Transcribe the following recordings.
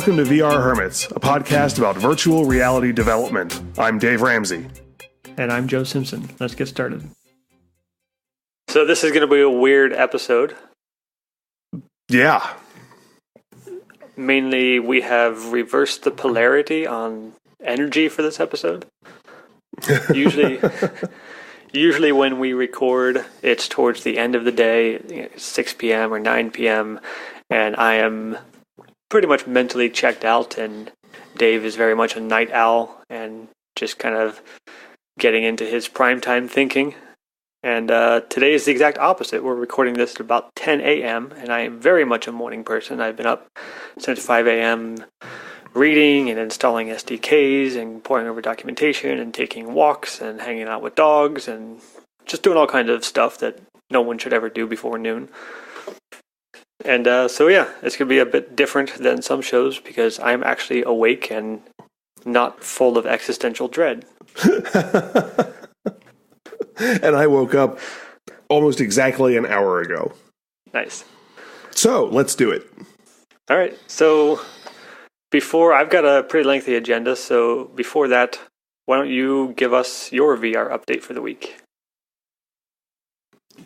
Welcome to VR Hermits, a podcast about virtual reality development. I'm Dave Ramsey. And I'm Joe Simpson. Let's get started. So this is going to be a weird episode. Yeah. Mainly, we have reversed the polarity on energy for this episode. Usually when we record, it's towards the end of the day, 6 p.m. or 9 p.m., and I am pretty much mentally checked out, and Dave is very much a night owl and just kind of getting into his primetime thinking. And today is the exact opposite. We're recording this at about 10 a.m., and I am very much a morning person. I've been up since 5 a.m. reading and installing SDKs and poring over documentation and taking walks and hanging out with dogs and just doing all kinds of stuff that no one should ever do before noon. And so yeah, it's going to be a bit different than some shows because I'm actually awake and not full of existential dread. And I woke up almost exactly an hour ago. Nice. So, let's do it. All right. So, I've got a pretty lengthy agenda, so before that, why don't you give us your VR update for the week?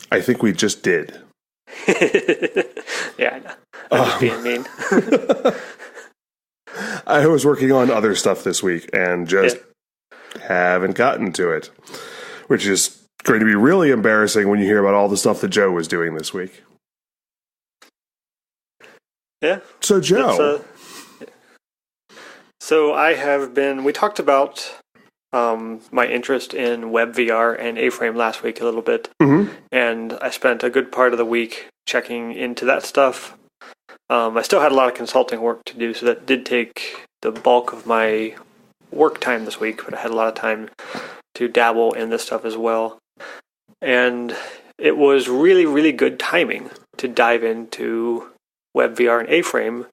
I think we just did. Yeah, I know. I'm just being mean. I was working on other stuff this week and just haven't gotten to it, which is going to be really embarrassing when you hear about all the stuff that Joe was doing this week. Yeah. So, Joe. So we talked about my interest in WebVR and A-Frame last week a little bit, and I spent a good part of the week checking into that stuff. I still had a lot of consulting work to do, so that did take the bulk of my work time this week, but I had a lot of time to dabble in this stuff as well. And it was really, really good timing to dive into WebVR and A-Frame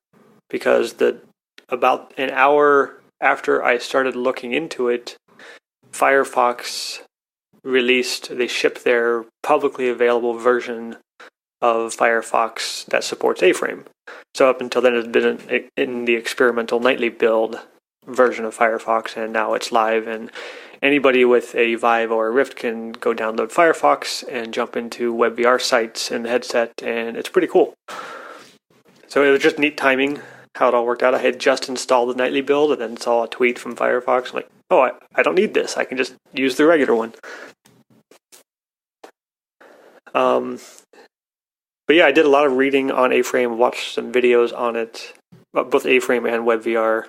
because about an hour after I started looking into it, Firefox they shipped their publicly available version of Firefox that supports A-Frame. So up until then, it's been in the experimental nightly build version of Firefox, and now it's live, and anybody with a Vive or a Rift can go download Firefox and jump into WebVR sites in the headset, and it's pretty cool. So it was just neat timing how it all worked out. I had just installed the nightly build and then saw a tweet from Firefox like, oh, I don't need this. I can just use the regular one. But yeah, I did a lot of reading on A-Frame, watched some videos on it, both A-Frame and WebVR.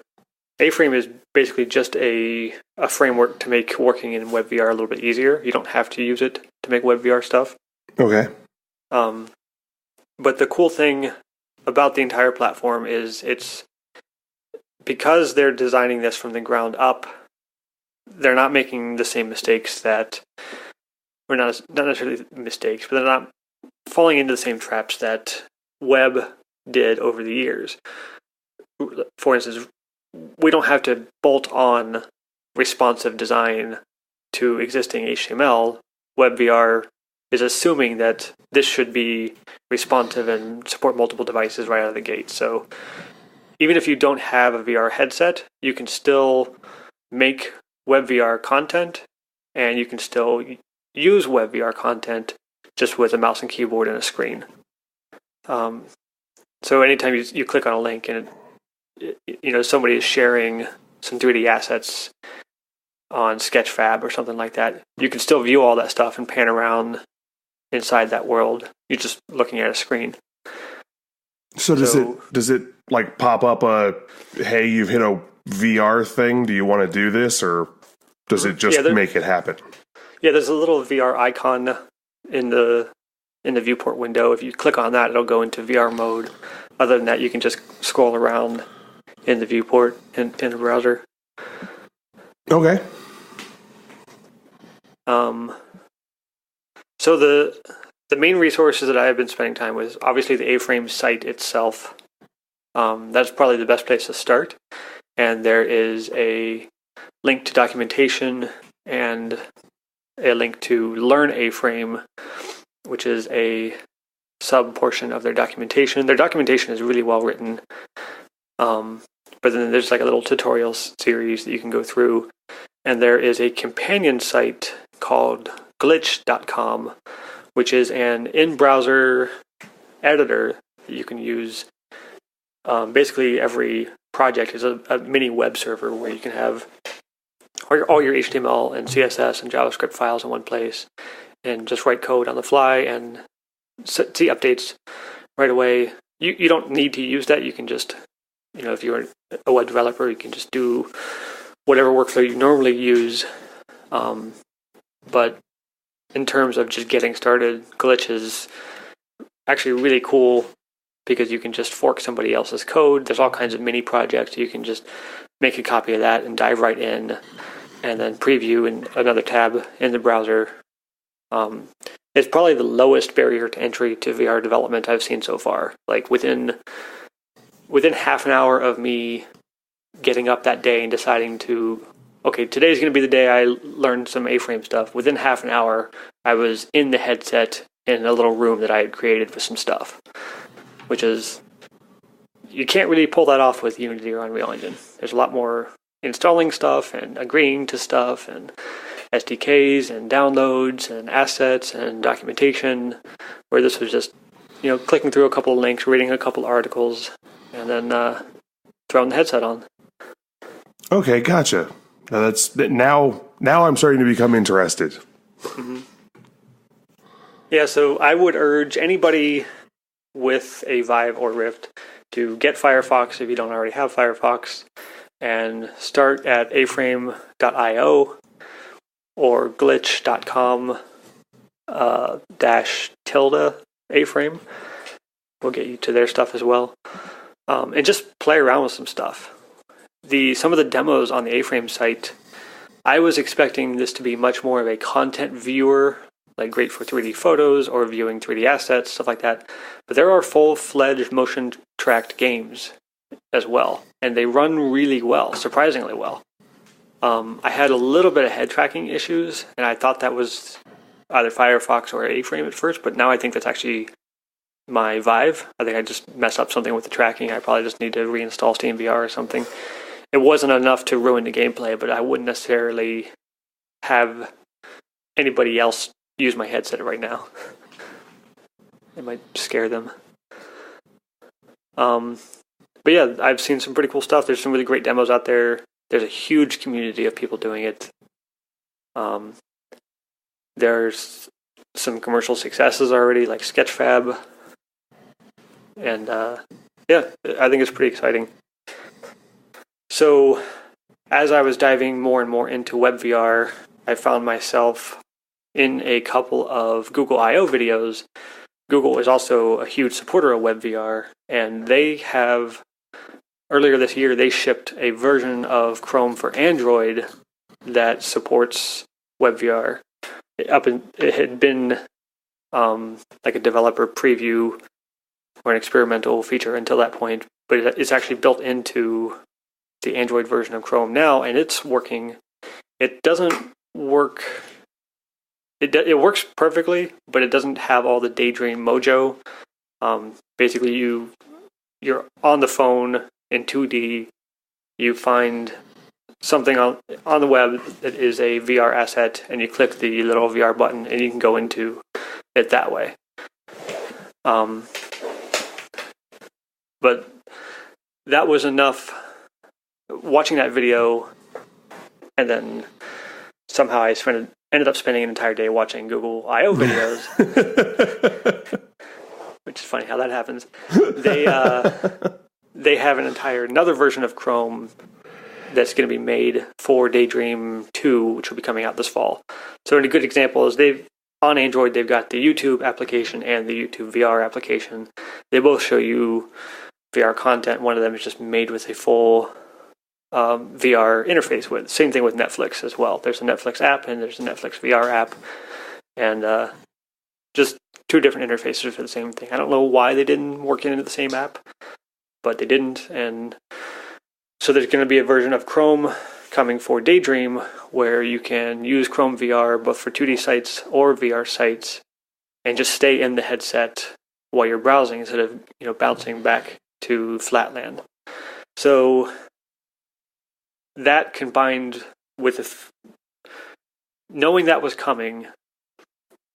A-Frame is basically just a framework to make working in WebVR a little bit easier. You don't have to use it to make WebVR stuff. Okay. But the cool thing about the entire platform is because they're designing this from the ground up, they're not making the same mistakes not necessarily mistakes, but they're not falling into the same traps that web did over the years. For instance, we don't have to bolt on responsive design to existing HTML. WebVR is assuming that this should be responsive and support multiple devices right out of the gate. So even if you don't have a VR headset, you can still make WebVR content, and you can still use WebVR content just with a mouse and keyboard and a screen. So anytime you click on a link and somebody is sharing some 3D assets on Sketchfab or something like that, you can still view all that stuff and pan around inside that world. You're just looking at a screen. So does it like pop up hey, you've hit a VR thing? Do you want to do this, or does it just make it happen? Yeah, there's a little VR icon in the viewport window. If you click on that, it'll go into VR mode. Other than that, you can just scroll around in the viewport in the browser. Okay. So the main resources that I have been spending time with is obviously the A-Frame site itself. That's probably the best place to start. And there is a link to documentation and a link to Learn A-Frame, which is a sub-portion of their documentation. Their documentation is really well written. But then there's like a little tutorial series that you can go through. And there is a companion site called glitch.com, which is an in-browser editor that you can use. Basically, every project is a mini web server where you can have all your HTML and CSS and JavaScript files in one place and just write code on the fly and see updates right away. You don't need to use that. You can just, if you're a web developer, you can just do whatever workflow you normally use. But in terms of just getting started, Glitch is actually really cool because you can just fork somebody else's code. There's all kinds of mini projects. You can just make a copy of that and dive right in and then preview in another tab in the browser. It's probably the lowest barrier to entry to VR development I've seen so far. Like within half an hour of me getting up that day and deciding to, okay, today's going to be the day I learned some A-frame stuff. Within half an hour, I was in the headset in a little room that I had created with some stuff, which is, you can't really pull that off with Unity or Unreal Engine. There's a lot more installing stuff and agreeing to stuff and SDKs and downloads and assets and documentation, where this was just, clicking through a couple of links, reading a couple of articles, and then throwing the headset on. Okay, gotcha. Now I'm starting to become interested. Mm-hmm. Yeah, so I would urge anybody with a Vive or Rift to get Firefox if you don't already have Firefox, and start at aframe.io or glitch.com --aframe. We'll get you to their stuff as well. And just play around with some stuff. Some of the demos on the A-frame site, I was expecting this to be much more of a content viewer, like great for 3D photos or viewing 3D assets, stuff like that. But there are full-fledged motion-tracked games as well, and they run really well, surprisingly well. I had a little bit of head tracking issues, and I thought that was either Firefox or A-frame at first, but now I think that's actually my Vive. I think I just messed up something with the tracking. I probably just need to reinstall SteamVR or something. It wasn't enough to ruin the gameplay, but I wouldn't necessarily have anybody else use my headset right now. It might scare them. But yeah, I've seen some pretty cool stuff. There's some really great demos out there. There's a huge community of people doing it. There's some commercial successes already, like Sketchfab. And yeah, I think it's pretty exciting. So as I was diving more and more into WebVR, I found myself in a couple of Google I/O videos. Google is also a huge supporter of WebVR, and they have, earlier this year, they shipped a version of Chrome for Android that supports WebVR. It had been like a developer preview or an experimental feature until that point, but it's actually built into the Android version of Chrome now, and it's working. It doesn't work. It works perfectly, but it doesn't have all the Daydream mojo. Basically, you're on the phone in 2D. You find something on the web that is a VR asset, and you click the little VR button, and you can go into it that way. But that was enough. Watching that video, and then somehow I ended up spending an entire day watching Google I/O videos, which is funny how that happens. They have another version of Chrome that's going to be made for Daydream 2, which will be coming out this fall. So a good example is on Android, they've got the YouTube application and the YouTube VR application. They both show you VR content. One of them is just made with a full VR interface with. Same thing with Netflix as well. There's a Netflix app and there's a Netflix VR app, and just two different interfaces for the same thing. I don't know why they didn't work into the same app, but they didn't. And so there's going to be a version of Chrome coming for Daydream where you can use Chrome VR both for 2D sites or VR sites and just stay in the headset while you're browsing instead of bouncing back to Flatland. So that combined with knowing that was coming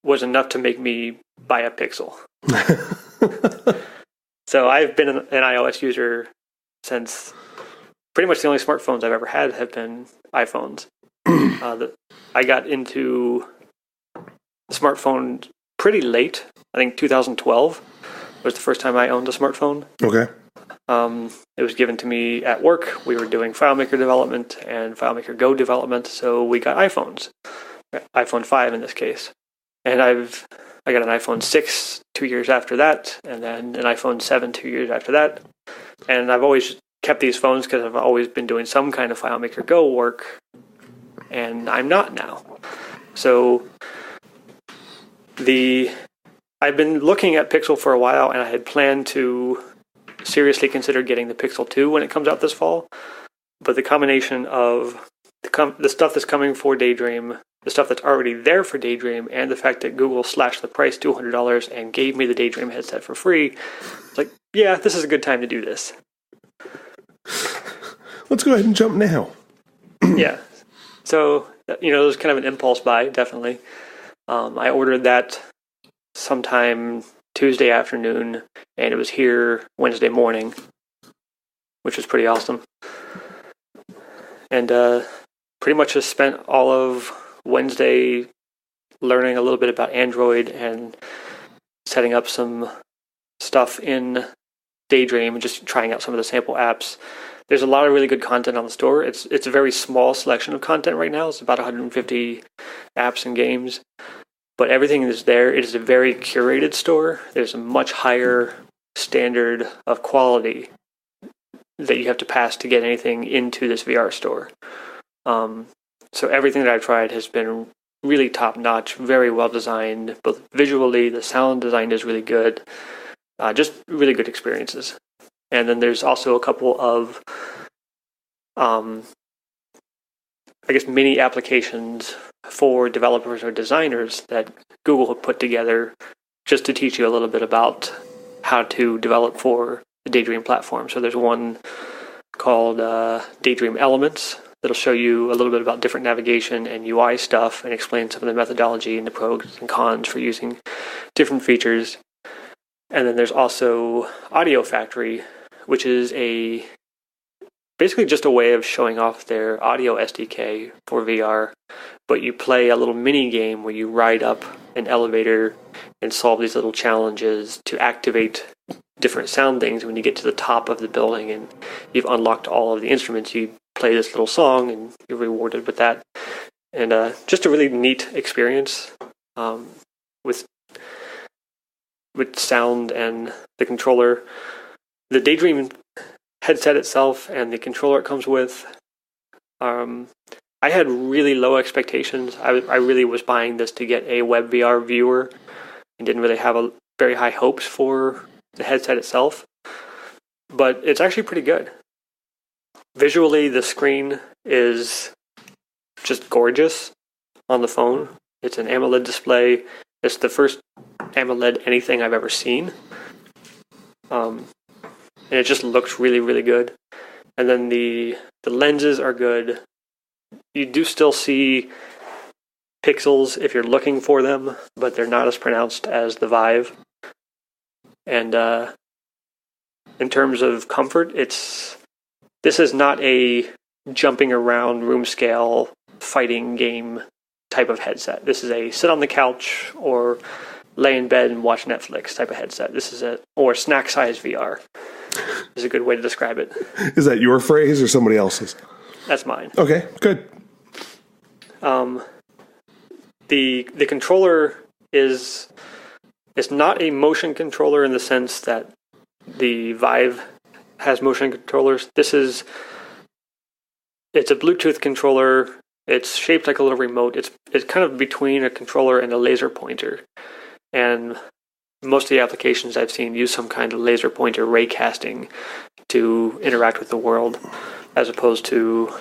was enough to make me buy a Pixel. So I've been an iOS user since pretty much the only smartphones I've ever had have been iPhones. I got into the smartphone pretty late. I think 2012 was the first time I owned a smartphone. Okay. It was given to me at work. We were doing FileMaker development and FileMaker Go development, so we got iPhones. iPhone 5 in this case. And I got an iPhone 6 2 years after that, and then an iPhone 7 2 years after that. And I've always kept these phones because I've always been doing some kind of FileMaker Go work, and I'm not now. So I've been looking at Pixel for a while, and I had planned to seriously consider getting the Pixel 2 when it comes out this fall. But the combination of the stuff that's coming for Daydream, the stuff that's already there for Daydream, and the fact that Google slashed the price $200 and gave me the Daydream headset for free, it's like, yeah, this is a good time to do this. Let's go ahead and jump now. Yeah. So, it was kind of an impulse buy, definitely. I ordered that sometime Tuesday afternoon, and it was here Wednesday morning, which was pretty awesome. And pretty much just spent all of Wednesday learning a little bit about Android and setting up some stuff in Daydream and just trying out some of the sample apps. There's a lot of really good content on the store. It's a very small selection of content right now. It's about 150 apps and games. But everything is there. It is a very curated store. There's a much higher standard of quality that you have to pass to get anything into this VR store. So everything that I've tried has been really top-notch, very well-designed. Both visually, the sound design is really good. Just really good experiences. And then there's also a couple of, mini applications for developers or designers that Google have put together just to teach you a little bit about how to develop for the Daydream platform. So there's one called Daydream Elements that'll show you a little bit about different navigation and UI stuff and explain some of the methodology and the pros and cons for using different features. And then there's also Audio Factory, which is basically just a way of showing off their audio SDK for VR, but you play a little mini game where you ride up an elevator and solve these little challenges to activate different sound things. When you get to the top of the building and you've unlocked all of the instruments, you play this little song and you're rewarded with that. And just a really neat experience with sound and the controller. The Daydream headset itself and the controller it comes with, I had really low expectations. I really was buying this to get a WebVR viewer and didn't really have very high hopes for the headset itself. But it's actually pretty good. Visually, the screen is just gorgeous on the phone. It's an AMOLED display. It's the first AMOLED anything I've ever seen. And it just looks really, really good. And then the lenses are good. You do still see pixels if you're looking for them, but they're not as pronounced as the Vive. And in terms of comfort, this is not a jumping around room scale fighting game type of headset. This is a sit on the couch or lay in bed and watch Netflix type of headset. This is or snack size VR is a good way to describe it. Is that your phrase or somebody else's? That's mine. Okay, good. The controller it's not a motion controller in the sense that the Vive has motion controllers. It's a Bluetooth controller. It's shaped like a little remote. It's kind of between a controller and a laser pointer. And most of the applications I've seen use some kind of laser pointer ray casting to interact with the world, as opposed to,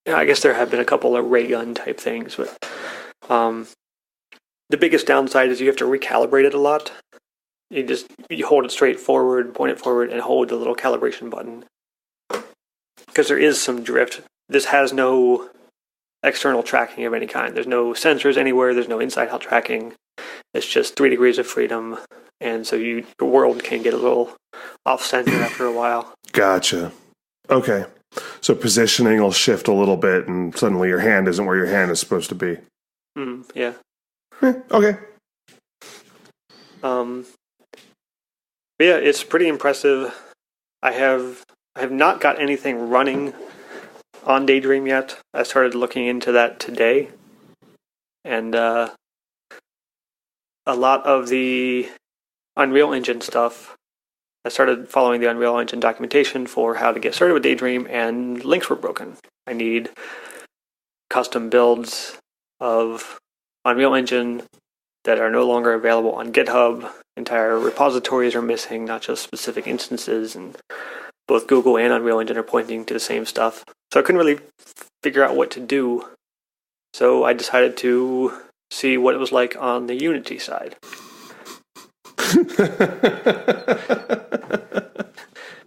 I guess there have been a couple of ray gun type things, but the biggest downside is you have to recalibrate it a lot. You hold it straight forward, point it forward, and hold the little calibration button. because there is some drift. This has no external tracking of any kind. There's no sensors anywhere. There's no inside-out tracking. It's just 3 degrees of freedom, and so your world can get a little off-center after a while. Gotcha. Okay. So positioning will shift a little bit, and suddenly your hand isn't where your hand is supposed to be. Yeah. Okay. Yeah, it's pretty impressive. I have not got anything running on Daydream yet. I started looking into that today, and a lot of the Unreal Engine stuff, I started following the Unreal Engine documentation for how to get started with Daydream, and links were broken. I need custom builds of Unreal Engine that are no longer available on GitHub. Entire repositories are missing, not just specific instances, and both Google and Unreal Engine are pointing to the same stuff. So I couldn't really figure out what to do. So I decided to see what it was like on the Unity side.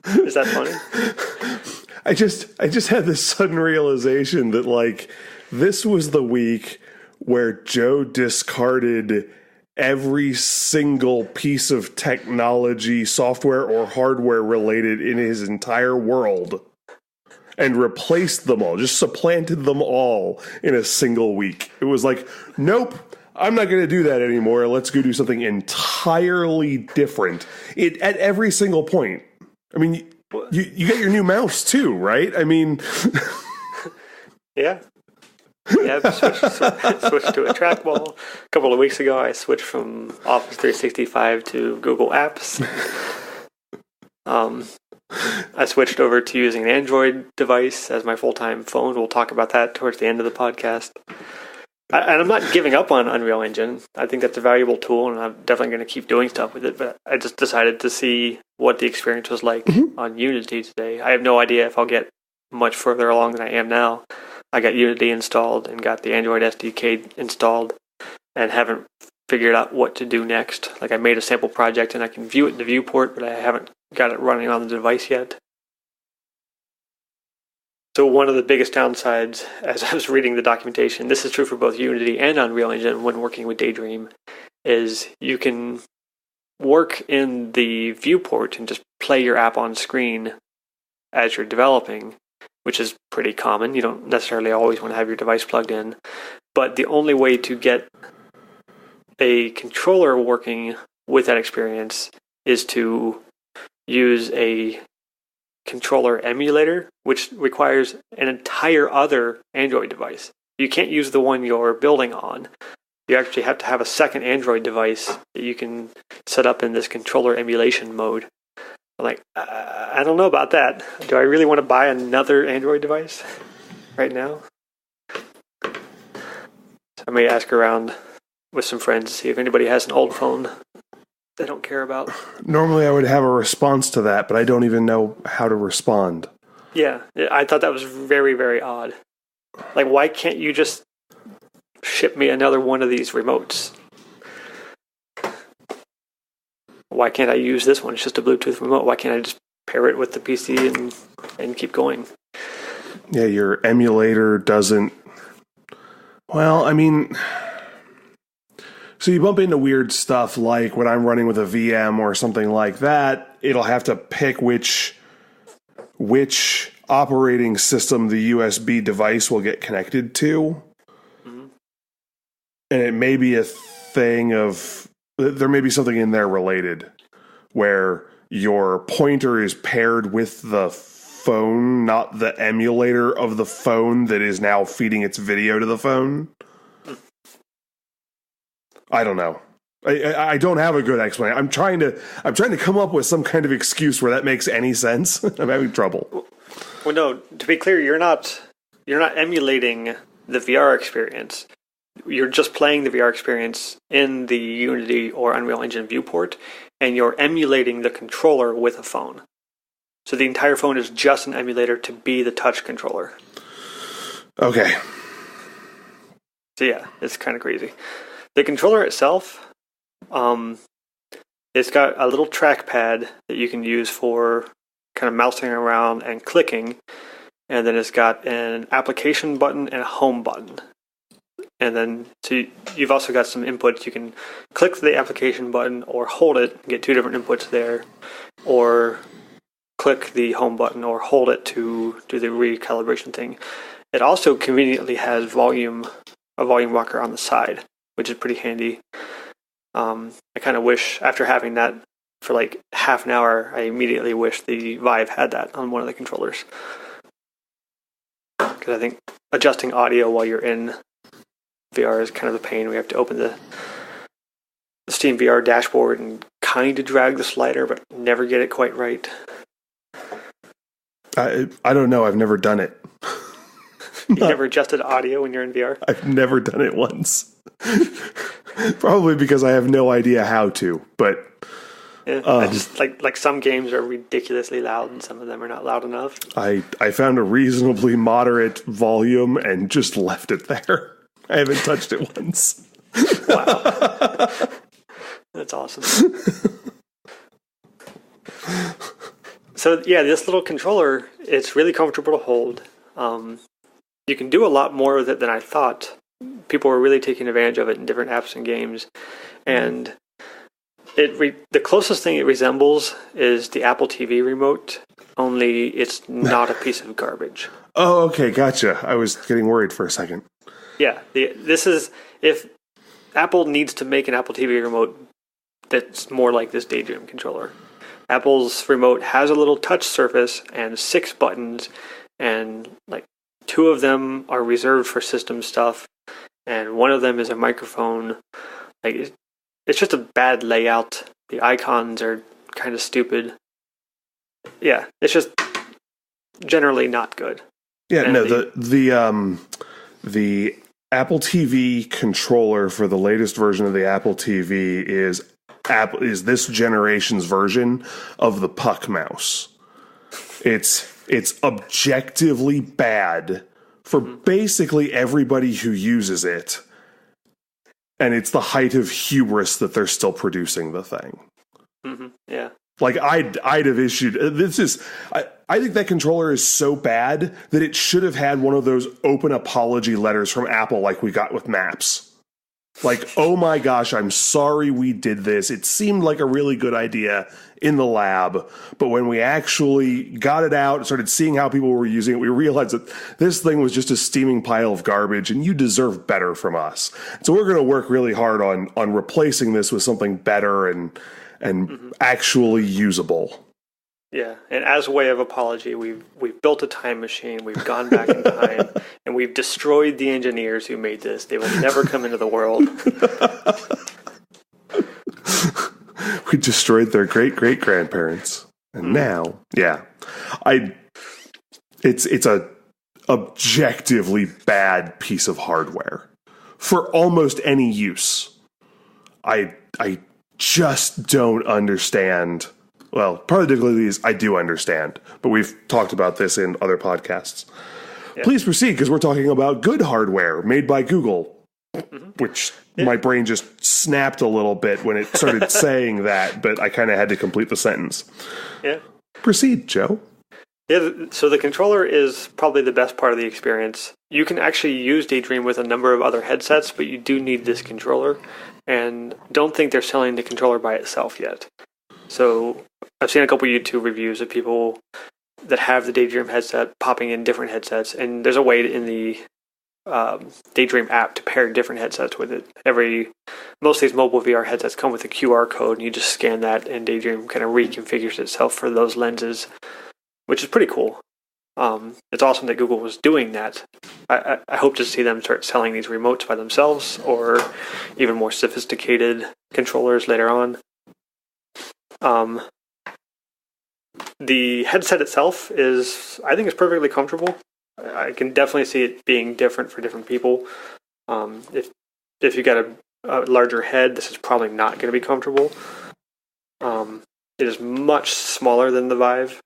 Is that funny? I just had this sudden realization that, like, this was the week where Joe discarded every single piece of technology, software or hardware related in his entire world and replaced them all, just supplanted them all in a single week. It was like, nope, I'm not going to do that anymore. Let's go do something entirely different at every single point. I mean, you got your new mouse too, right? I mean... Yeah. Yeah, I've switched to a trackball. A couple of weeks ago, I switched from Office 365 to Google Apps. I switched over to using an Android device as my full-time phone. We'll talk about that towards the end of the podcast. And I'm not giving up on Unreal Engine. I think that's a valuable tool, and I'm definitely going to keep doing stuff with it. But I just decided to see what the experience was like on Unity today. I have no idea if I'll get much further along than I am now. I got Unity installed and got the Android SDK installed and haven't figured out what to do next. Like, I made a sample project and I can view it in the viewport, but I haven't got it running on the device yet. So one of the biggest downsides, as I was reading the documentation, this is true for both Unity and Unreal Engine when working with Daydream, is you can work in the viewport and just play your app on screen as you're developing, which is pretty common. You don't necessarily always want to have your device plugged in. But the only way to get a controller working with that experience is to use a controller emulator, which requires an entire other Android device. You can't use the one you're building on. You actually have to have a second Android device that you can set up in this controller emulation mode. I'm like, I don't know about that. Do I really want to buy another Android device right now? So I may ask around with some friends to see if anybody has an old phone they don't care about. Normally I would have a response to that, but I don't even know how to respond. Yeah, I thought that was very, very odd. Like, why can't you just ship me another one of these remotes? Why can't I use this one? It's just a Bluetooth remote. Why can't I just pair it with the PC and keep going? Yeah, your emulator doesn't... Well, I mean... So you bump into weird stuff like when I'm running with a VM or something like that, it'll have to pick which operating system the USB device will get connected to. Mm-hmm. And it may be a thing of... There may be something in there related where your pointer is paired with the phone, not the emulator of the phone that is now feeding its video to the phone. I don't know. I don't have a good explanation. I'm trying to come up with some kind of excuse where that makes any sense. I'm having trouble. Well, no. To be clear, you're not emulating the VR experience. You're just playing the VR experience in the Unity or Unreal Engine viewport, and you're emulating the controller with a phone. So the entire phone is just an emulator to be the touch controller. Okay. So yeah, it's kind of crazy. The controller itself, it's got a little trackpad that you can use for kind of mousing around and clicking. and then it's got an application button and a home button. And then you've also got some inputs. You can click the application button or hold it, get two different inputs there, or click the home button or hold it to do the recalibration thing. It also conveniently has a volume rocker on the side, which is pretty handy. I kind of wish, after having that for like half an hour, I immediately wish the Vive had that on one of the controllers. Because I think adjusting audio while you're in VR is kind of a pain. We have to open the Steam VR dashboard and kind of drag the slider, but never get it quite right. I don't know. I've never done it. You never adjusted audio when you're in VR? I've never done it once. Probably because I have no idea how to, but... Yeah, I just like some games are ridiculously loud and some of them are not loud enough. I found a reasonably moderate volume and just left it there. I haven't touched it once. Wow. That's awesome. So yeah, this little controller, it's really comfortable to hold. You can do a lot more with it than I thought. People were really taking advantage of it in different apps and games. And the closest thing it resembles is the Apple TV remote, only it's not a piece of garbage. Oh, okay, gotcha. I was getting worried for a second. Yeah, this is, if Apple needs to make an Apple TV remote that's more like this Daydream controller. Apple's remote has a little touch surface and 6 buttons, and like 2 of them are reserved for system stuff, and one of them is a microphone. Like, it's just a bad layout. The icons are kind of stupid. Yeah, it's just generally not good. Yeah, and no, the Apple TV controller for the latest version of the Apple TV is this generation's version of the Puck mouse. It's objectively bad for basically everybody who uses it. And it's the height of hubris that they're still producing the thing. Mm-hmm. Yeah. Like, I'd have issued... I think that controller is so bad that it should have had one of those open apology letters from Apple like we got with Maps. Like, oh my gosh, I'm sorry we did this. It seemed like a really good idea in the lab, but when we actually got it out and started seeing how people were using it, we realized that this thing was just a steaming pile of garbage, and you deserve better from us. So we're going to work really hard on replacing this with something better and actually usable. Yeah, and as a way of apology, we've built a time machine, we've gone back in time, and we've destroyed the engineers who made this. They will never come into the world. We destroyed their great-great-grandparents. And now, yeah. It's a objectively bad piece of hardware for almost any use. I just don't understand. Well, part of the difficulty is I do understand, but we've talked about this in other podcasts. Yeah. Please proceed, because we're talking about good hardware made by Google, which my brain just snapped a little bit when it started saying that, but I kind of had to complete the sentence. Yeah. Proceed, Joe. Yeah, so the controller is probably the best part of the experience. You can actually use Daydream with a number of other headsets, but you do need this controller, and don't think they're selling the controller by itself yet. So I've seen a couple YouTube reviews of people that have the Daydream headset popping in different headsets, and there's a way in the Daydream app to pair different headsets with it. Most of these mobile VR headsets come with a QR code, and you just scan that, and Daydream kind of reconfigures itself for those lenses, which is pretty cool. It's awesome that Google was doing that. I hope to see them start selling these remotes by themselves, or even more sophisticated controllers later on. The headset itself I think it's perfectly comfortable. I can definitely see it being different for different people. If you got a larger head, this is probably not going to be comfortable. It is much smaller than the Vive.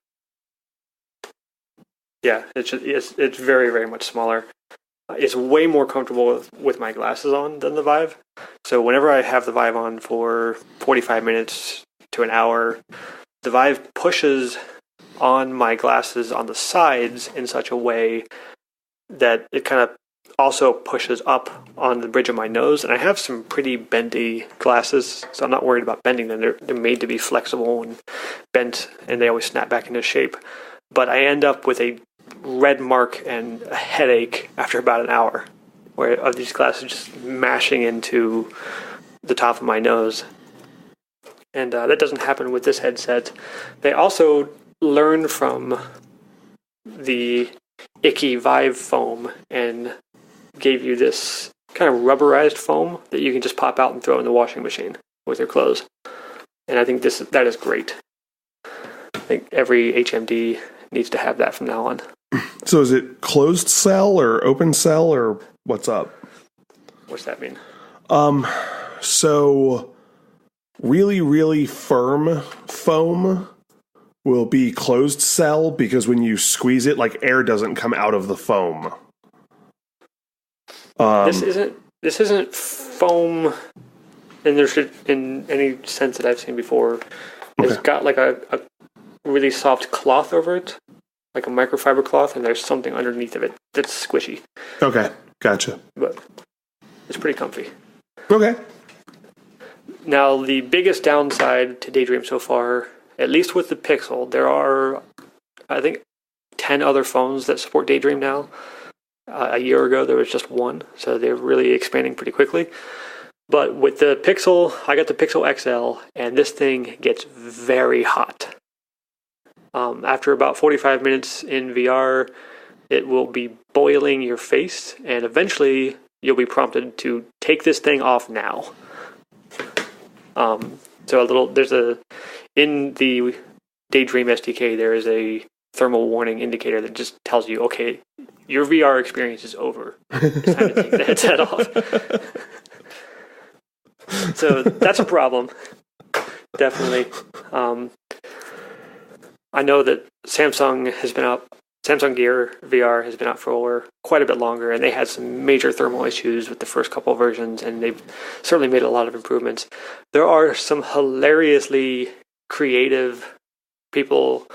Yeah, it's very, very much smaller. It's way more comfortable with my glasses on than the Vive. So whenever I have the Vive on for 45 minutes to an hour, the Vive pushes on my glasses on the sides in such a way that it kind of also pushes up on the bridge of my nose. And I have some pretty bendy glasses, so I'm not worried about bending them. They're made to be flexible and bent, and they always snap back into shape. But I end up with a red mark and a headache after about an hour of these glasses just mashing into the top of my nose. And that doesn't happen with this headset. They also learn from the icky Vive foam and gave you this kind of rubberized foam that you can just pop out and throw in the washing machine with your clothes. And I think that is great. I think every HMD needs to have that from now on. So is it closed cell or open cell or what's up? What's that mean? So really, really firm foam will be closed cell because when you squeeze it, like air doesn't come out of the foam. This isn't foam in any sense that I've seen before. It's got like a really soft cloth over it, like a microfiber cloth, and there's something underneath of it that's squishy. Okay, gotcha. But it's pretty comfy. Okay. Now, the biggest downside to Daydream so far, at least with the Pixel, there are, I think, 10 other phones that support Daydream now. A year ago, there was just one, so they're really expanding pretty quickly. But with the Pixel, I got the Pixel XL, and this thing gets very hot. After about 45 minutes in VR, it will be boiling your face, and eventually you'll be prompted to take this thing off now. In the Daydream SDK, there is a thermal warning indicator that just tells you, okay, your VR experience is over. It's time to take the headset off. So that's a problem. Definitely. I know that Samsung Gear VR has been out for quite a bit longer, and they had some major thermal issues with the first couple of versions, and they've certainly made a lot of improvements. There are some hilariously creative people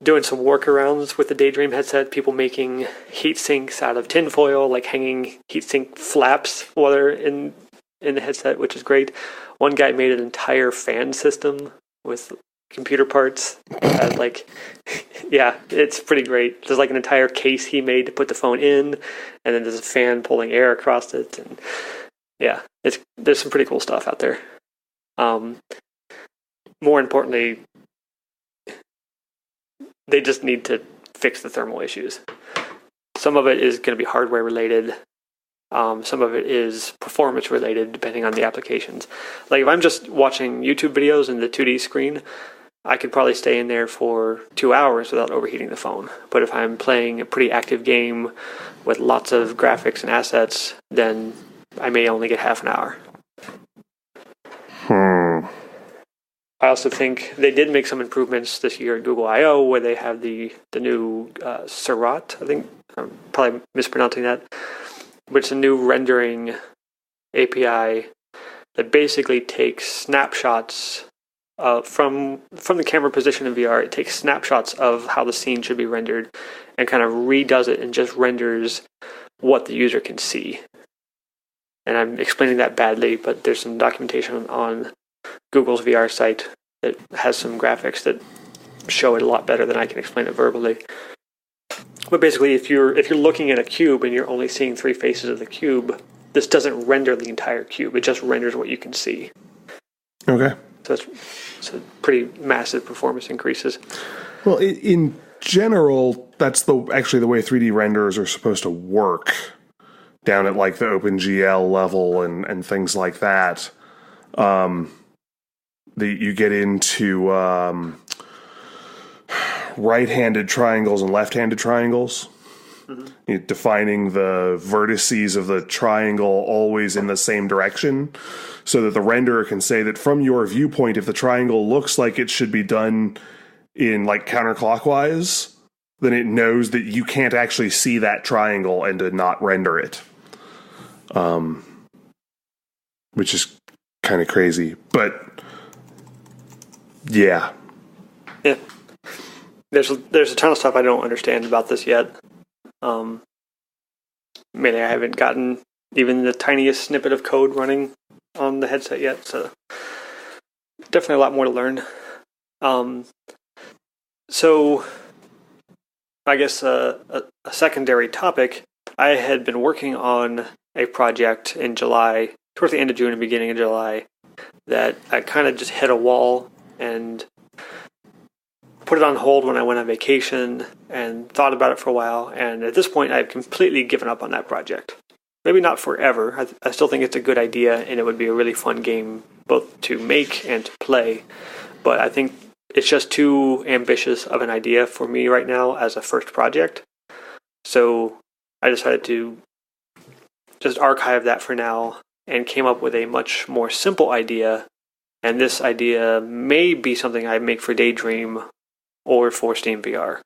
doing some workarounds with the Daydream headset, people making heat sinks out of tinfoil, like hanging heat sink flaps while they're in the headset, which is great. One guy made an entire fan system with computer parts. Yeah, it's pretty great. There's like an entire case he made to put the phone in, and then there's a fan pulling air across it, and yeah, there's some pretty cool stuff out there. More importantly, they just need to fix the thermal issues. Some of it is going to be hardware related. Some of it is performance related, depending on the applications. Like if I'm just watching YouTube videos in the 2D screen, I could probably stay in there for 2 hours without overheating the phone. But if I'm playing a pretty active game with lots of graphics and assets, then I may only get half an hour. I also think they did make some improvements this year at Google I/O, where they have the new Seurat. I think I'm probably mispronouncing that, but it's a new rendering API that basically takes snapshots from the camera position in VR. It takes snapshots of how the scene should be rendered and kind of redoes it and just renders what the user can see. And I'm explaining that badly, but there's some documentation on Google's VR site that has some graphics that show it a lot better than I can explain it verbally. But basically, if you're looking at a cube and you're only seeing 3 faces of the cube, this doesn't render the entire cube. It just renders what you can see. Okay. So it's a pretty massive performance increases. Well, in general, that's actually the way 3D renderers are supposed to work down at like the OpenGL level and things like that. You get into right-handed triangles and left-handed triangles. Mm-hmm. Defining the vertices of the triangle always in the same direction, so that the renderer can say that from your viewpoint, if the triangle looks like it should be done in like counterclockwise, then it knows that you can't actually see that triangle and to not render it. Which is kind of crazy, but yeah. Yeah. there's a ton of stuff I don't understand about this yet. Mainly, I haven't gotten even the tiniest snippet of code running on the headset yet, so definitely a lot more to learn. So, I guess a secondary topic, I had been working on a project in July, towards the end of June and beginning of July, that I kind of just hit a wall and put it on hold when I went on vacation and thought about it for a while. And at this point, I've completely given up on that project. Maybe not forever. I still think it's a good idea, and it would be a really fun game both to make and to play. But I think it's just too ambitious of an idea for me right now as a first project. So I decided to just archive that for now and came up with a much more simple idea. And this idea may be something I make for Daydream or for Steam VR.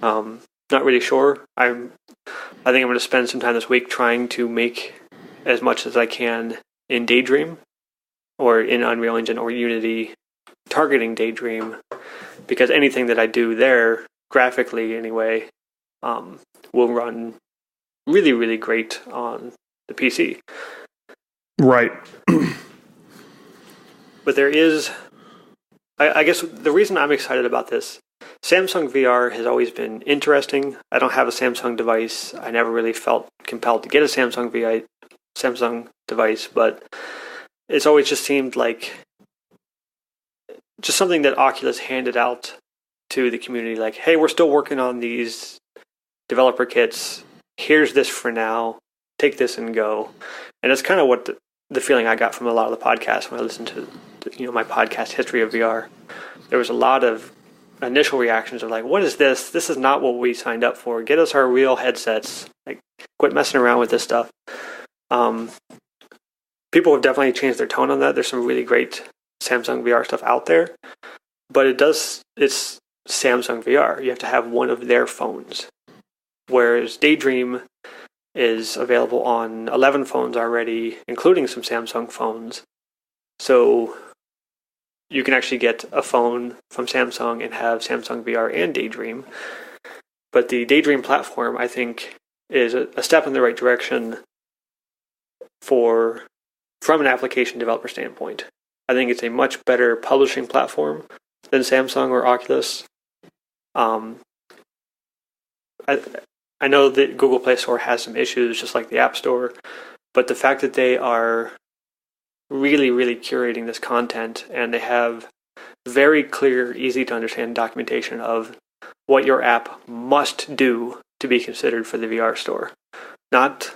Not really sure. I think I'm going to spend some time this week trying to make as much as I can in Daydream or in Unreal Engine or Unity targeting Daydream, because anything that I do there, graphically anyway, will run really, really great on the PC. Right. But there is, I guess the reason I'm excited about this, Samsung VR has always been interesting. I don't have a Samsung device. I never really felt compelled to get a Samsung device, but it's always just seemed like just something that Oculus handed out to the community, like, hey, we're still working on these developer kits. Here's this for now. Take this and go. And that's kind of what the feeling I got from a lot of the podcasts when I listened to my podcast History of VR. There was a lot of initial reactions of like, what is this? This is not what we signed up for. Get us our real headsets. Like, quit messing around with this stuff. People have definitely changed their tone on that. There's some really great Samsung VR stuff out there, but it's Samsung VR. You have to have one of their phones, whereas Daydream is available on 11 phones already, including some Samsung phones. So you can actually get a phone from Samsung and have Samsung VR and Daydream. But the Daydream platform, I think, is a step in the right direction from an application developer standpoint. I think it's a much better publishing platform than Samsung or Oculus. I know that Google Play Store has some issues, just like the App Store, but the fact that they are really, really curating this content, and they have very clear, easy to understand documentation of what your app must do to be considered for the VR store. Not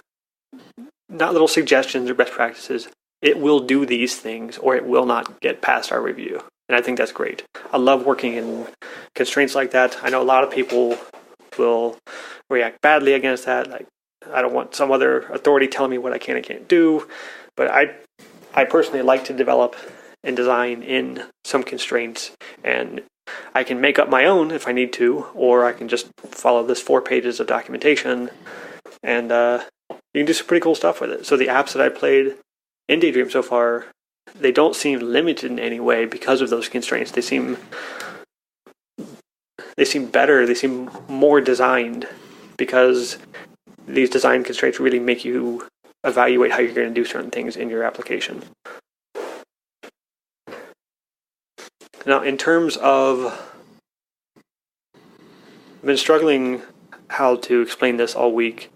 little suggestions or best practices. It will do these things or it will not get past our review. And I think that's great. I love working in constraints like that. I know a lot of people will react badly against that. Like, I don't want some other authority telling me what I can and can't do. But I personally like to develop and design in some constraints, and I can make up my own if I need to, or I can just follow this 4 pages of documentation, and you can do some pretty cool stuff with it. So the apps that I played in Daydream so far, they don't seem limited in any way because of those constraints. They seem better. They seem more designed because these design constraints really make you evaluate how you're going to do certain things in your application. Now, in terms of, I've been struggling how to explain this all week.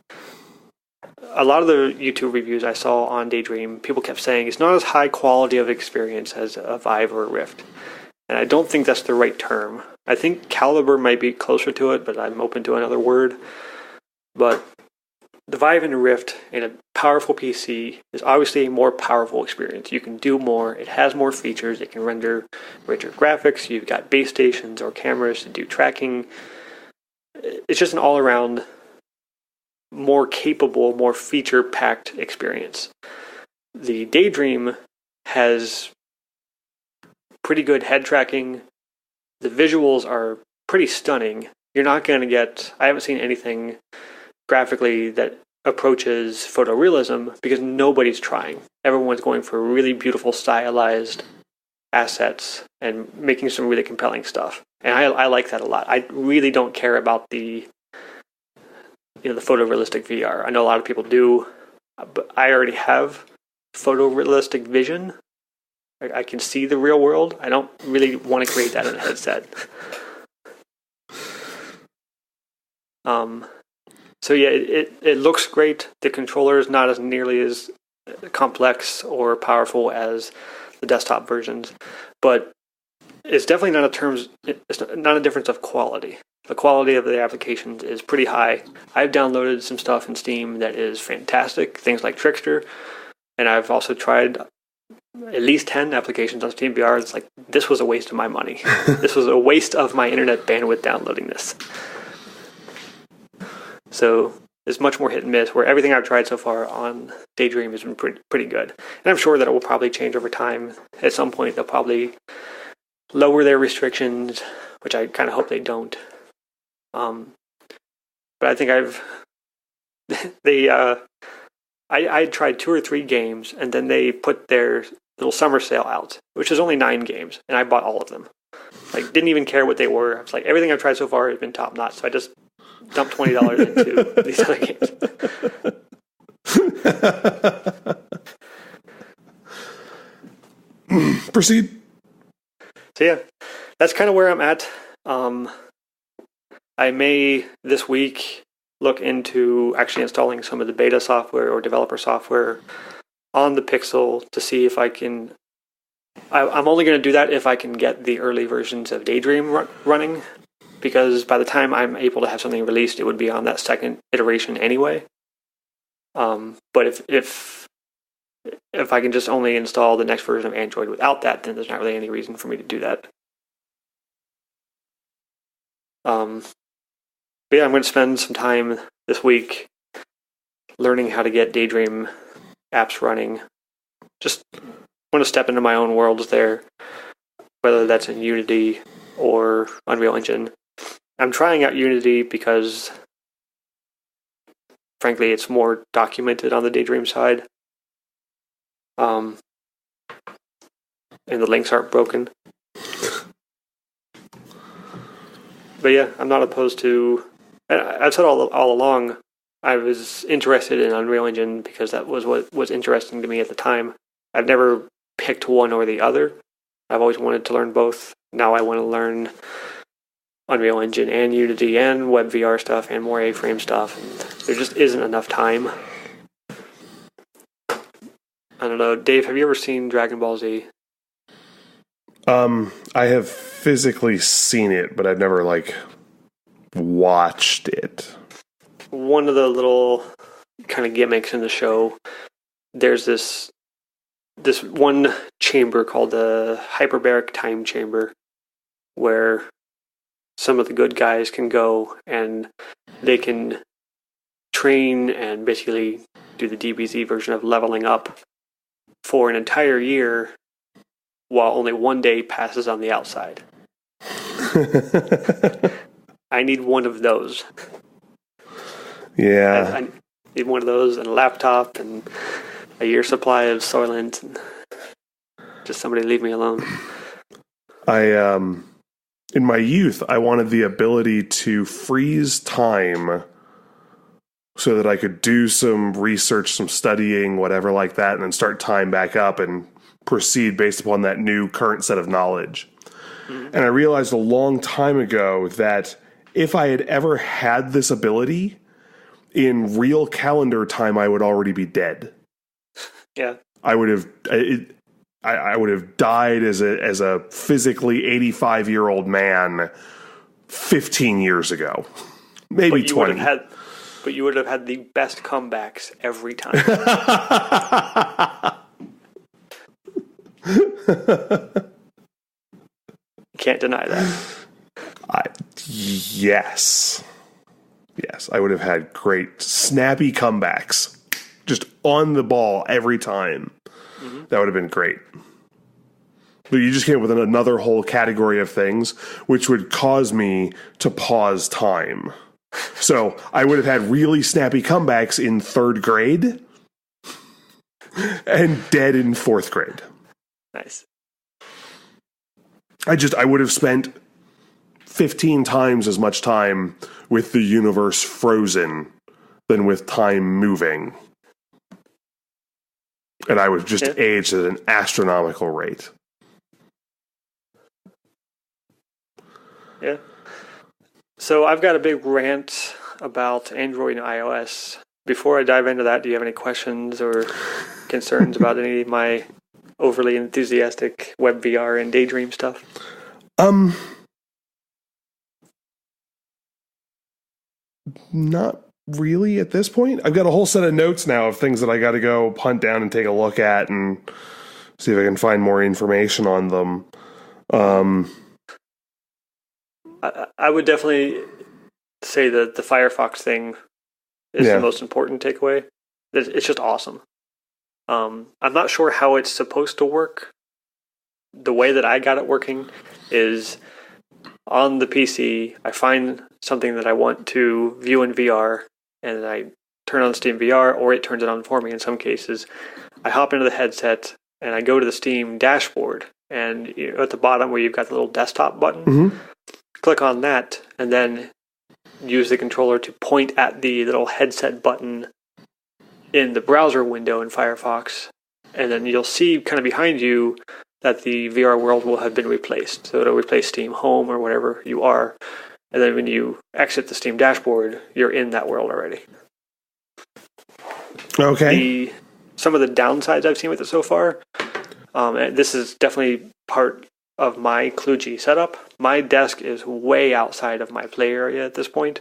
A lot of the YouTube reviews I saw on Daydream, people kept saying it's not as high quality of experience as a Vive or a Rift. And I don't think that's the right term. I think caliber might be closer to it, but I'm open to another word. But the Vive and the Rift in a powerful PC is obviously a more powerful experience. You can do more. It has more features. It can render richer graphics. You've got base stations or cameras to do tracking. It's just an all-around more capable, more feature-packed experience. The Daydream has pretty good head tracking. The visuals are pretty stunning. You're not going to get... I haven't seen anything graphically that approaches photorealism because nobody's trying. Everyone's going for really beautiful, stylized assets and making some really compelling stuff. And I like that a lot. I really don't care about the photorealistic VR. I know a lot of people do, but I already have photorealistic vision. I can see the real world. I don't really want to create that in a headset. So yeah, it looks great. The controller is not as nearly as complex or powerful as the desktop versions, but it's definitely not a difference of quality. The quality of the applications is pretty high. I've downloaded some stuff in Steam that is fantastic, things like Trickster, and I've also tried at least 10 applications on Steam VR. It's like, this was a waste of my money. This was a waste of my internet bandwidth downloading this. So it's much more hit and miss, where everything I've tried so far on Daydream has been pretty good. And I'm sure that it will probably change over time. At some point, they'll probably lower their restrictions, which I kind of hope they don't. But I think I tried 2 or 3 games, and then they put their little summer sale out, which is only 9 games, and I bought all of them. Like, didn't even care what they were. I was like, everything I've tried so far has been top notch, so I just dumped $20 into these other games. Proceed. So yeah, that's kind of where I'm at. I may this week look into actually installing some of the beta software or developer software on the Pixel to see if I can. I'm only going to do that if I can get the early versions of Daydream running, because by the time I'm able to have something released, it would be on that second iteration anyway. But if I can just only install the next version of Android without that, then there's not really any reason for me to do that. But yeah, I'm going to spend some time this week learning how to get Daydream apps running. Just want to step into my own worlds there, whether that's in Unity or Unreal Engine. I'm trying out Unity because, frankly, it's more documented on the Daydream side. And the links aren't broken. But yeah, I'm not opposed to. I've said all along, I was interested in Unreal Engine because that was what was interesting to me at the time. I've never picked one or the other. I've always wanted to learn both. Now I want to learn Unreal Engine and Unity and WebVR stuff and more A-frame stuff. And there just isn't enough time. I don't know. Dave, have you ever seen Dragon Ball Z? I have physically seen it, but I've never, watched it. One of the little kind of gimmicks in the show, there's this one chamber called the hyperbaric time chamber, where some of the good guys can go and they can train and basically do the DBZ version of leveling up for an entire year while only one day passes on the outside. I need one of those. Yeah. I need one of those and a laptop and a year's supply of Soylent. And just somebody leave me alone. In my youth, I wanted the ability to freeze time so that I could do some research, some studying, whatever like that, and then start time back up and proceed based upon that new current set of knowledge. Mm-hmm. And I realized a long time ago that if I had ever had this ability, in real calendar time, I would already be dead. Yeah. I would have died as a physically 85-year-old man 15 years ago, maybe 20. But you would have had the best comebacks every time. Can't deny that. Yes, I would have had great snappy comebacks, just on the ball every time. Mm-hmm. That would have been great. But you just came up with another whole category of things which would cause me to pause time. So I would have had really snappy comebacks in 3rd grade and dead in 4th grade. Nice. I would have spent 15 times as much time with the universe frozen than with time moving. And I was just aged at an astronomical rate. Yeah. So I've got a big rant about Android and iOS. Before I dive into that, do you have any questions or concerns about any of my overly enthusiastic WebVR and Daydream stuff? Not really at this point. I've got a whole set of notes now of things that I got to go hunt down and take a look at and see if I can find more information on them. I would definitely say that the Firefox thing is the most important takeaway. It's just awesome. I'm not sure how it's supposed to work. The way that I got it working is on the PC, I find something that I want to view in VR, and I turn on Steam VR, or it turns it on for me in some cases. I hop into the headset, and I go to the Steam dashboard, and at the bottom where you've got the little desktop button, click on that, and then use the controller to point at the little headset button in the browser window in Firefox, and then you'll see kind of behind you that the VR world will have been replaced. So it'll replace Steam Home or whatever you are, and then when you exit the Steam dashboard, you're in that world already. Okay. Some of the downsides I've seen with it so far, and this is definitely part of my kludgy setup. My desk is way outside of my play area at this point.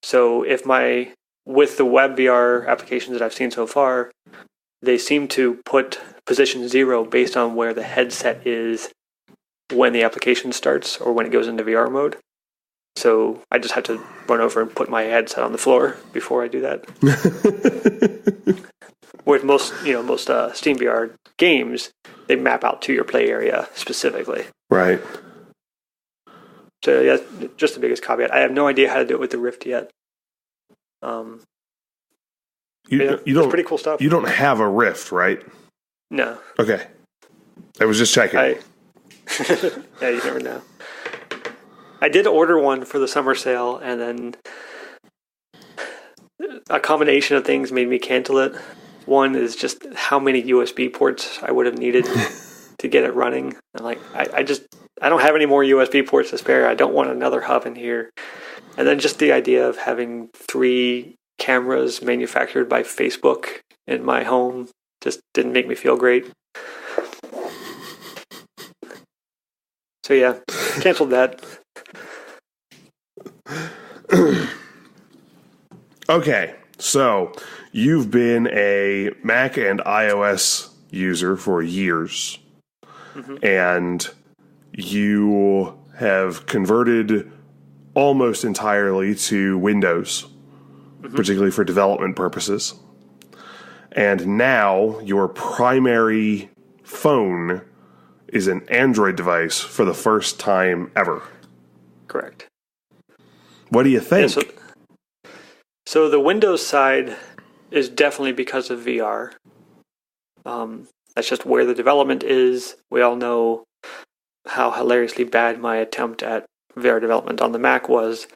So with the WebVR applications that I've seen so far, they seem to put position 0 based on where the headset is when the application starts or when it goes into VR mode. So I just have to run over and put my headset on the floor before I do that. With most Steam VR games, they map out to your play area specifically. Right. So yeah, just the biggest caveat. I have no idea how to do it with the Rift yet. It's pretty cool stuff. You don't have a Rift, right? No. Okay. I was just checking. Yeah, you never know. I did order one for the summer sale, and then a combination of things made me cancel it. One is just how many USB ports I would have needed to get it running. I'm like, I don't have any more USB ports to spare. I don't want another hub in here. And then just the idea of having 3 cameras manufactured by Facebook in my home just didn't make me feel great. So yeah, canceled that. Okay, so you've been a Mac and iOS user for years, and you have converted almost entirely to Windows, particularly for development purposes. And now your primary phone is an Android device for the first time ever. Correct. What do you think? Yeah, so the Windows side is definitely because of VR. That's just where the development is. We all know how hilariously bad my attempt at VR development on the Mac was.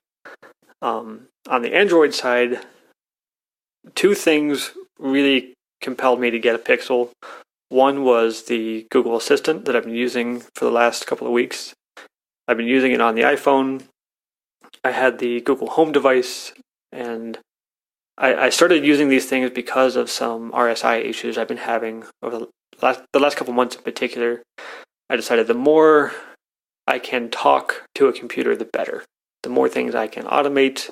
On the Android side, 2 things really compelled me to get a Pixel. One was the Google Assistant that I've been using for the last couple of weeks. I've been using it on the iPhone. I had the Google Home device, and I started using these things because of some RSI issues I've been having over the last couple months in particular. I decided the more I can talk to a computer, the better. The more things I can automate,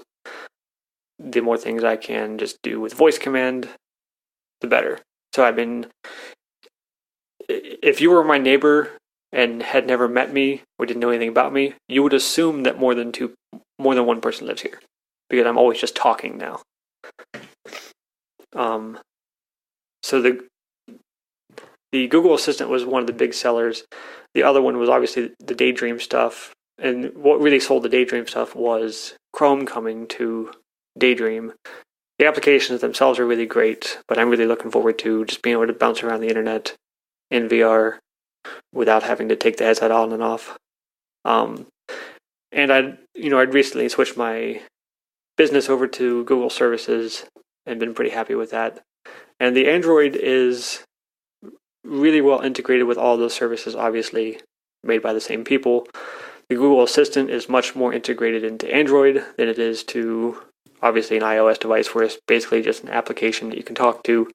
the more things I can just do with voice command, the better. So if you were my neighbor and had never met me or didn't know anything about me, you would assume that more than one person lives here, because I'm always just talking now. So the Google Assistant was one of the big sellers. The other one was obviously the Daydream stuff. And what really sold the Daydream stuff was Chrome coming to Daydream. The applications themselves are really great, but I'm really looking forward to just being able to bounce around the internet in VR without having to take the headset on and off. And I'd recently switched my business over to Google services and been pretty happy with that. And the Android is really well integrated with all those services, obviously made by the same people. The Google Assistant is much more integrated into Android than it is to, obviously, an iOS device, where it's basically just an application that you can talk to.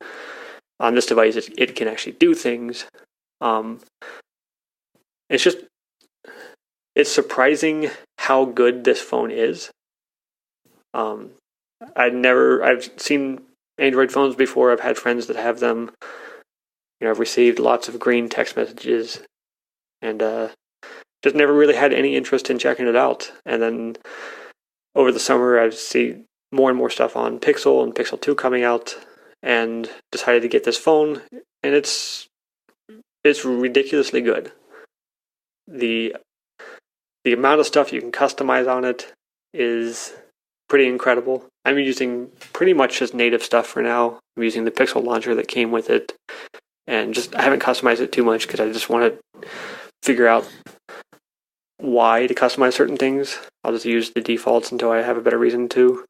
On this device, it can actually do things. It's surprising how good this phone is. I've seen Android phones before. I've had friends that have them. I've received lots of green text messages, and just never really had any interest in checking it out. And then over the summer, I see more and more stuff on Pixel and Pixel 2 coming out, and decided to get this phone, and it's ridiculously good. The amount of stuff you can customize on it is pretty incredible. I'm using pretty much just native stuff for now. I'm using the Pixel launcher that came with it, and I haven't customized it too much because I just want to figure out why to customize certain things. I'll just use the defaults until I have a better reason to.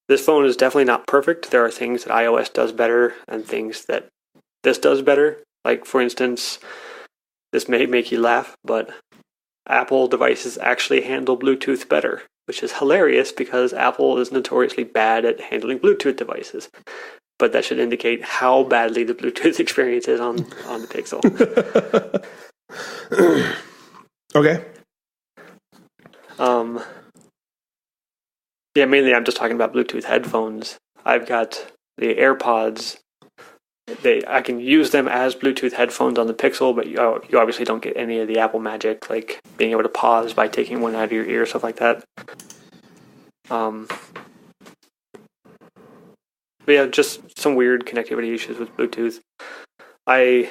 This phone is definitely not perfect. There are things that iOS does better and things that this does better. Like, for instance, this may make you laugh, but Apple devices actually handle Bluetooth better, which is hilarious because Apple is notoriously bad at handling Bluetooth devices. But that should indicate how badly the Bluetooth experience is on the Pixel. Okay. Yeah, mainly I'm just talking about Bluetooth headphones. I've got the AirPods. I can use them as Bluetooth headphones on the Pixel, but you obviously don't get any of the Apple magic, like being able to pause by taking one out of your ear, stuff like that. But yeah, just some weird connectivity issues with Bluetooth. I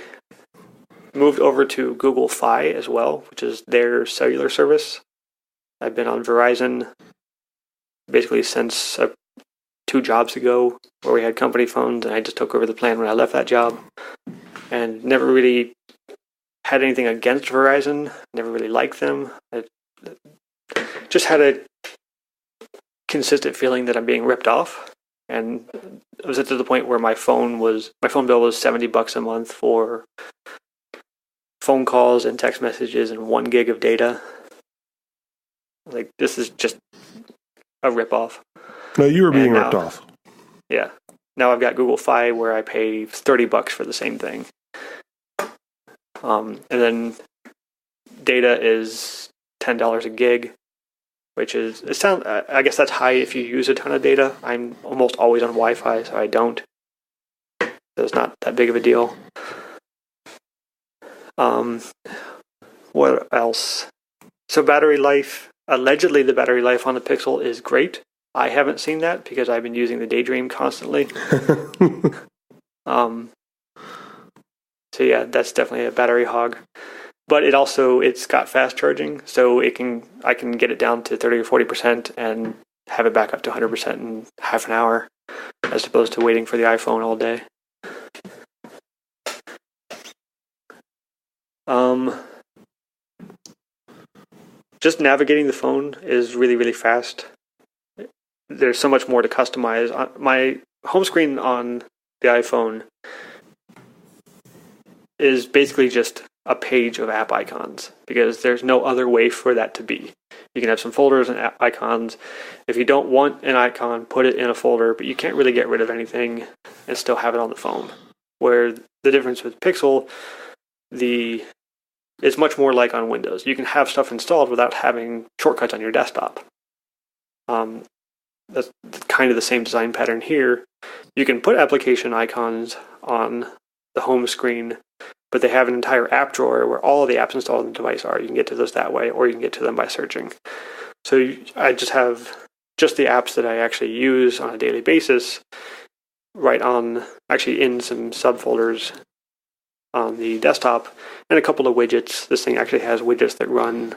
moved over to Google Fi as well, which is their cellular service. I've been on Verizon basically since 2 jobs ago, where we had company phones, and I just took over the plan when I left that job, and never really had anything against Verizon. Never really liked them. I just had a consistent feeling that I'm being ripped off, and it was to the point where my phone bill was $70 a month for phone calls and text messages and 1 gig of data. Like, this is just a ripoff. No, you were being ripped off. Yeah. Now I've got Google Fi where I pay $30 for the same thing. And then data is $10 a gig, which is, I guess that's high if you use a ton of data. I'm almost always on Wi-Fi, so I don't. So it's not that big of a deal. What else? So battery life. Allegedly, the battery life on the Pixel is great. I haven't seen that because I've been using the Daydream constantly. So yeah, that's definitely a battery hog. But it's got fast charging, so I can get it down to 30 or 40% and have it back up to 100% in half an hour, as opposed to waiting for the iPhone all day. Just navigating the phone is really, really fast. There's so much more to customize. My home screen on the iPhone is basically just a page of app icons, because there's no other way for that to be. You can have some folders and app icons. If you don't want an icon, put it in a folder, but you can't really get rid of anything and still have it on the phone. Where the difference with Pixel, it's much more like on Windows. You can have stuff installed without having shortcuts on your desktop. That's kind of the same design pattern here. You can put application icons on the home screen, but they have an entire app drawer where all of the apps installed on the device are. You can get to those that way, or you can get to them by searching. So I just have just the apps that I actually use on a daily basis in some subfolders on the desktop, and a couple of widgets. This thing actually has widgets that run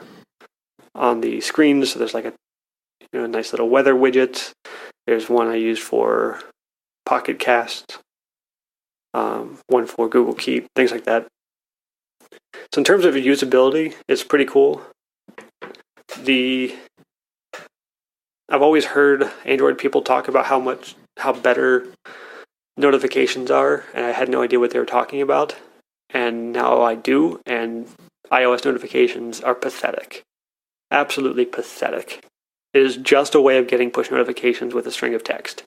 on the screen, so there's like a nice little weather widget. There's one I use for Pocket Cast, one for Google Keep, things like that. So in terms of usability, it's pretty cool. I've always heard Android people talk about how better notifications are, and I had no idea what they were talking about. And now I do, and iOS notifications are pathetic. Absolutely pathetic. It is just a way of getting push notifications with a string of text.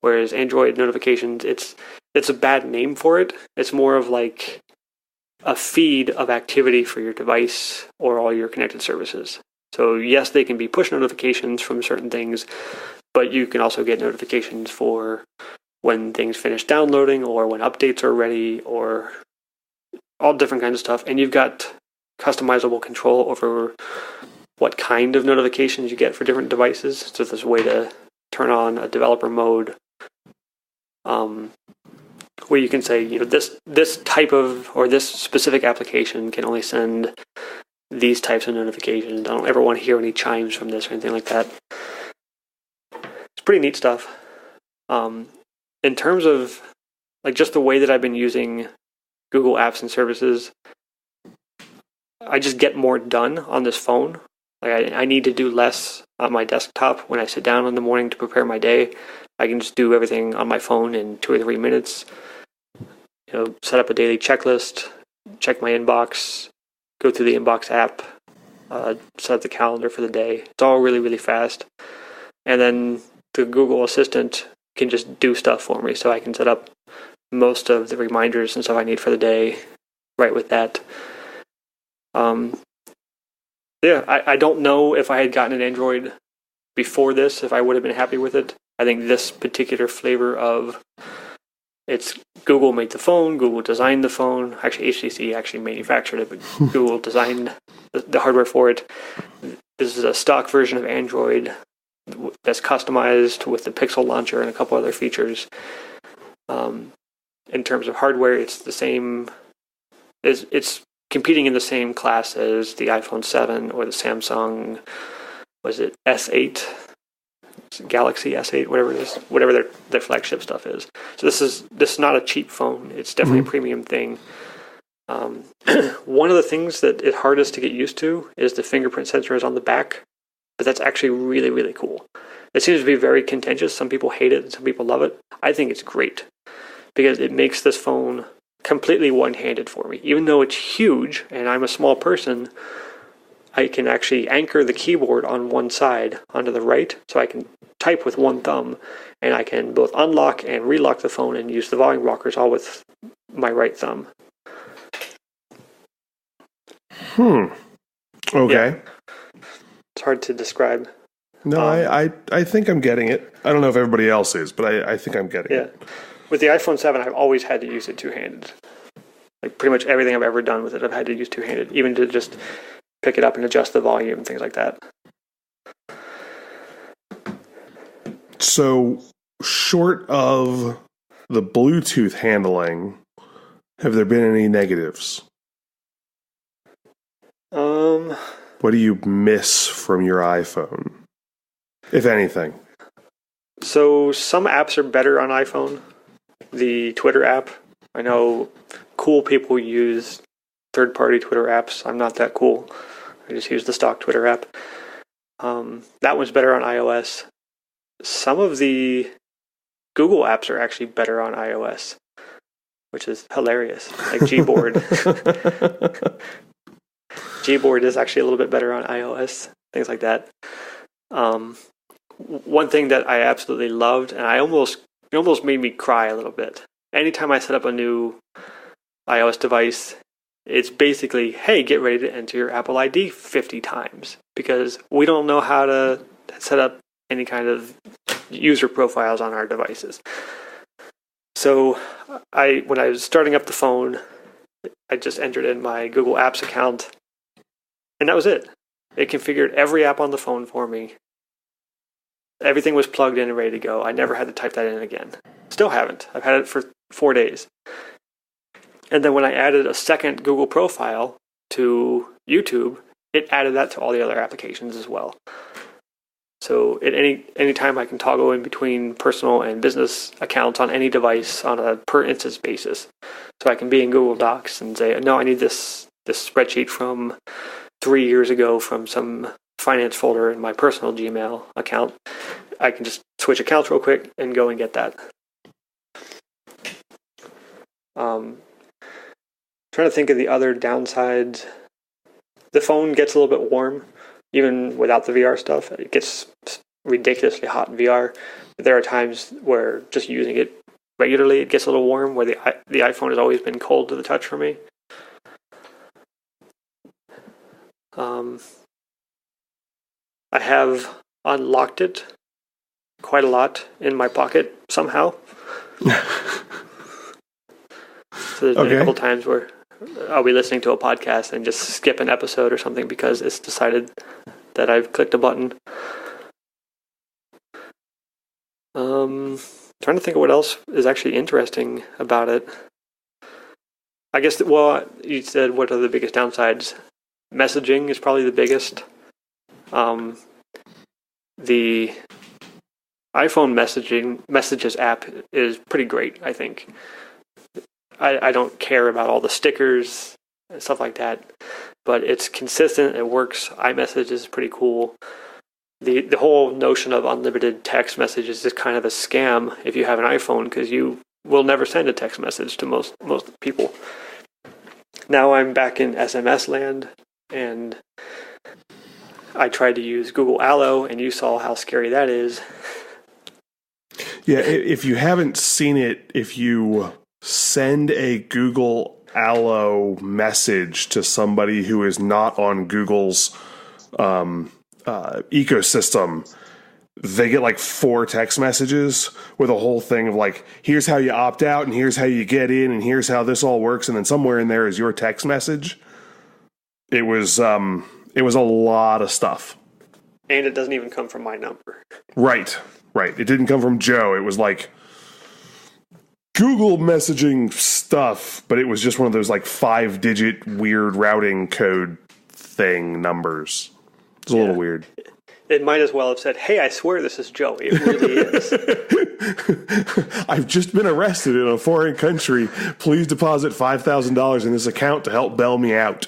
Whereas Android notifications, it's a bad name for it. It's more of like a feed of activity for your device or all your connected services. So yes, they can be push notifications from certain things, but you can also get notifications for when things finish downloading or when updates are ready or all different kinds of stuff. And you've got customizable control over what kind of notifications you get for different devices. So there's a way to turn on a developer mode where you can say, this type of, or this specific application can only send these types of notifications. I don't ever want to hear any chimes from this or anything like that. It's pretty neat stuff. In terms of like just the way that I've been using Google Apps and Services, I just get more done on this phone. Like I need to do less on my desktop when I sit down in the morning to prepare my day. I can just do everything on my phone in 2 or 3 minutes. Set up a daily checklist, check my inbox, go through the inbox app, set up the calendar for the day. It's all really, really fast. And then the Google Assistant can just do stuff for me, so I can set up most of the reminders and stuff I need for the day right with that. I don't know if I had gotten an Android before this, if I would have been happy with it. I think this particular flavor of it's Google made the phone, Google designed the phone. Actually, HTC actually manufactured it, but Google designed the hardware for it. This is a stock version of Android that's customized with the Pixel launcher and a couple other features. In terms of hardware, it's the same. It's competing in the same class as the iPhone 7 or the Samsung, was it S8? Galaxy S8, whatever it is, whatever their flagship stuff is. So this is not a cheap phone. It's definitely a premium thing. One of the things that is hardest to get used to is the fingerprint sensor is on the back, but that's actually really, really cool. It seems to be very contentious. Some people hate it and some people love it. I think it's great because it makes this phone completely one-handed for me. Even though it's huge and I'm a small person, I can actually anchor the keyboard on one side onto the right, so I can type with one thumb, and I can both unlock and relock the phone and use the volume rockers all with my right thumb. Okay. Yeah. It's hard to describe. No, I think I'm getting it. I don't know if everybody else is, but I think I'm getting it. With the iPhone 7, I've always had to use it two-handed. Like pretty much everything I've ever done with it, I've had to use two-handed, even to just pick it up and adjust the volume, things like that. So, short of the Bluetooth handling, have there been any negatives? What do you miss from your iPhone, if anything? So, some apps are better on iPhone. The Twitter app, I know cool people use third-party Twitter apps. I'm not that cool. I just use the stock Twitter app. That one's better on iOS. Some of the Google apps are actually better on iOS, which is hilarious. Like Gboard. Gboard is actually a little bit better on iOS, things like that. One thing that I absolutely loved, and it almost made me cry a little bit. Anytime I set up a new iOS device, it's basically, hey, get ready to enter your Apple ID 50 times, because we don't know how to set up any kind of user profiles on our devices. So when I was starting up the phone, I just entered in my Google Apps account, and that was it. It configured every app on the phone for me. Everything was plugged in and ready to go. I never had to type that in again. Still haven't. I've had it for 4 days. And then when I added a second Google profile to YouTube, it added that to all the other applications as well. So at any time I can toggle in between personal and business accounts on any device on a per instance basis. So I can be in Google Docs and say, no, I need this this spreadsheet from 3 years ago from some finance folder in my personal Gmail account, I can just switch accounts real quick and go and get that. Trying to think of the other downsides. The phone gets a little bit warm, even without the VR stuff. It gets ridiculously hot in VR. There are times where just using it regularly, it gets a little warm, where the iPhone has always been cold to the touch for me. I have unlocked it quite a lot in my pocket somehow. So there's been a couple times where I'll be listening to a podcast and just skip an episode or something because it's decided that I've clicked a button. Trying to think of what else is actually interesting about it. I guess, well, you said what are the biggest downsides? Messaging is probably the biggest. The iPhone messages app is pretty great, I think. I don't care about all the stickers and stuff like that, but it's consistent, it works. iMessage is pretty cool. The whole notion of unlimited text messages is kind of a scam if you have an iPhone, because you will never send a text message to most people. Now I'm back in SMS land, and I tried to use Google Allo, and you saw how scary that is. Yeah, if you haven't seen it, if you send a Google Allo message to somebody who is not on Google's ecosystem, they get like 4 text messages with a whole thing of like, here's how you opt out, and here's how you get in, and here's how this all works, and then somewhere in there is your text message. It was a lot of stuff. And it doesn't even come from my number. Right. It didn't come from Joe. It was like Google messaging stuff, but it was just one of those like 5-digit weird routing code thing numbers. It's a little weird. It might as well have said, hey, I swear this is Joe. It really is. I've just been arrested in a foreign country. Please deposit $5,000 in this account to help bail me out.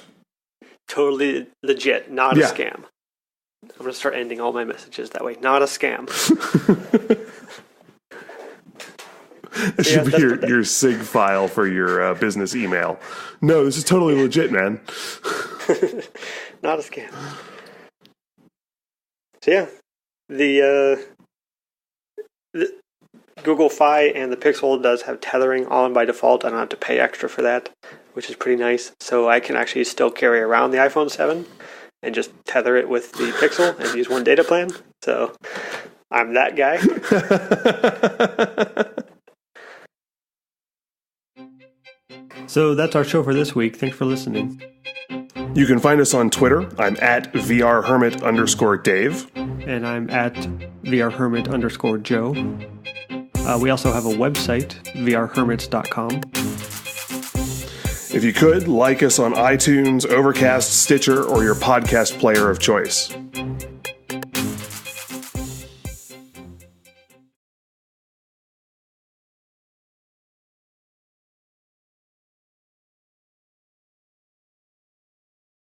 Totally legit, not a scam. I'm going to start ending all my messages that way. Not a scam. That should be your SIG file for your business email. No, this is totally legit, man. Not a scam. So yeah, the Google Fi and the Pixel does have tethering on by default. I don't have to pay extra for that, which is pretty nice. So I can actually still carry around the iPhone 7 and just tether it with the Pixel and use one data plan. So I'm that guy. So that's our show for this week. Thanks for listening. You can find us on Twitter. I'm at VR Hermit _Dave. And I'm at VR Hermit _Joe. We also have a website, vrhermits.com. If you could, like us on iTunes, Overcast, Stitcher, or your podcast player of choice.